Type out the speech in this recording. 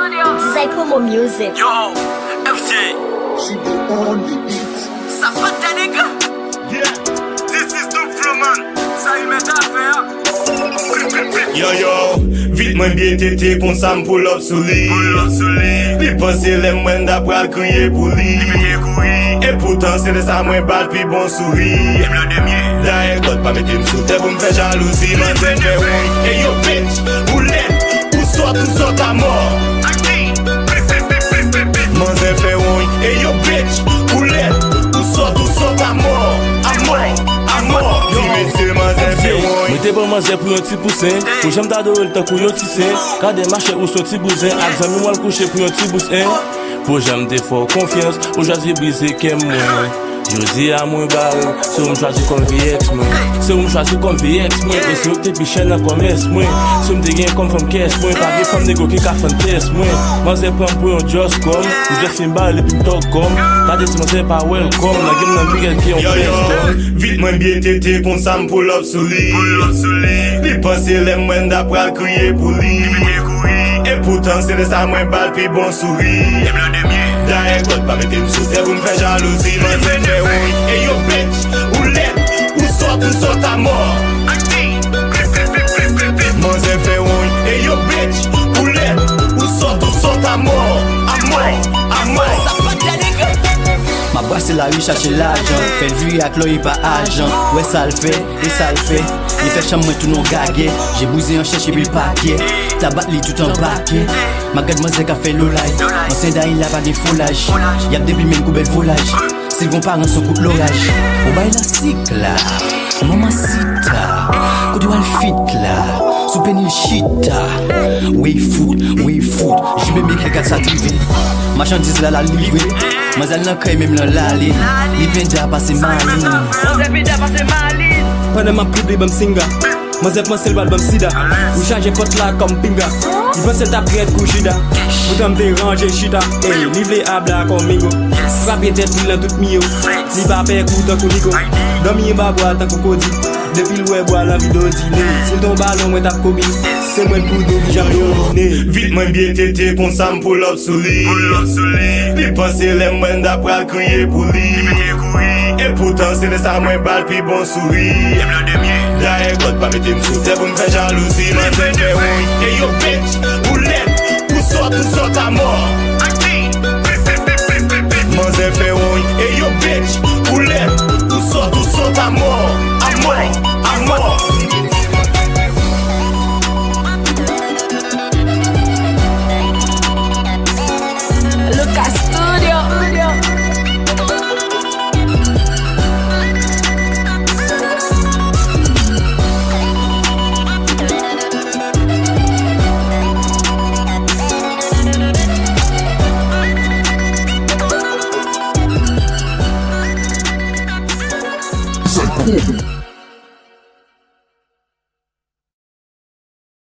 Promo Music. Yo, FJ. She be on the beat. Ça va ta nigga? Yeah. This is the flow man. Ça y met à faire. Yo yo, vite mwen bien tete kon sa m pull up sou li. Li pense le mwen da pral kriye pou li. E pourtant se de sa mwen bat pi bon souri. La e god pa mette m sou te pou m fe jalousi. Man se fe woy, e yo bitch, ou let, ou sot a mort. Man se fe woy, e yo bitch, ou let, ou sot a mort. A mort, di mese man se fe woy. Mwen te pa manje pou yon ti pousen, pou jem ta do el ta kou yon ti sen. Kade mache ou so ti bouzen, ak zami mwen kouche pou yon ti bousen. Pou jem te fò konfians, ou jazi brise kem mwen. Jodi a mwen barou, se ou m chwazi kon VX mwen. Se ou m chwazi kon VX mwen, e se ou te pi chen nan komes mwen. Se ou m te gen kon fèm kes mwen, pa ge fèm nego ki ka fèm tes mwen. Man se pran pou yon just kom, ou je fin bar le pi m tok kom. Kade se man se pa welcome, la gen nan bigel ki yon peston. Vite mwen bien tete kon sa m pull up sou li. Li pense le mwen da pral kriye pou li. E pourtant se de sa mwen bat pi bon souri. La e god pa mette m sou te pou m fe jalousi. Man se fe woy, e yo bitch, ou let, ou sot a mort. Man se fe woy, e yo bitch, ou let, ou sot a mort. A mort. Ça va ta nigga? Ma brasse la rue chercher l'argent. Fait vu ak l'oeil pas agent. Ouais ça le fait, et ça le fait. Il fait chambre tout non gagué. J'ai bousé en chercher puis le paquet. Tabac li tout en paquet. Ma garde moi qu'a fait l'olage. Mon séda il a pas des foulages. Y'a des billes même coubelle volage. S'ils vont pas dans son coup de l'orage. Au bail la cycle là. Mamacita. Quand tu vois le fit là. Sous penny chita. Way food. J'y vais m'écrire qu'à s'attiver. Marchandise là la livrée. Moi elle n'a qu'à même l'allée. Li pendja passe maline. Pendant ma publi bam singa. Moi zep moi sel bal bam sida. Ou changer pot là comme pinga. Il pense ta prête couchida. Ou t'en déranger chita. Hey, livré à bla comme mingo. Frapper tête pour tout mio. Li pas père couteau conico. Dormir ba boire tant cocodi. Depuis le boire la vidéo dîner. Si ton ballon moi t'a commis. C'est moi pour tout j'en donné. Vite mwen bien tete kon sa m pull up sou li. Li pense le mwen da pral kriye pou li. E pourtant se de sa mwen bat pi bon souri. La e god pa mette m sou te pou m fe jalousi. Man se fe woy, e yo bitch, ou let, ou sot a mort. Man se fe woy, e yo bitch, ou let, ou sot a mort. A mort. Lucas Studio. Psycho.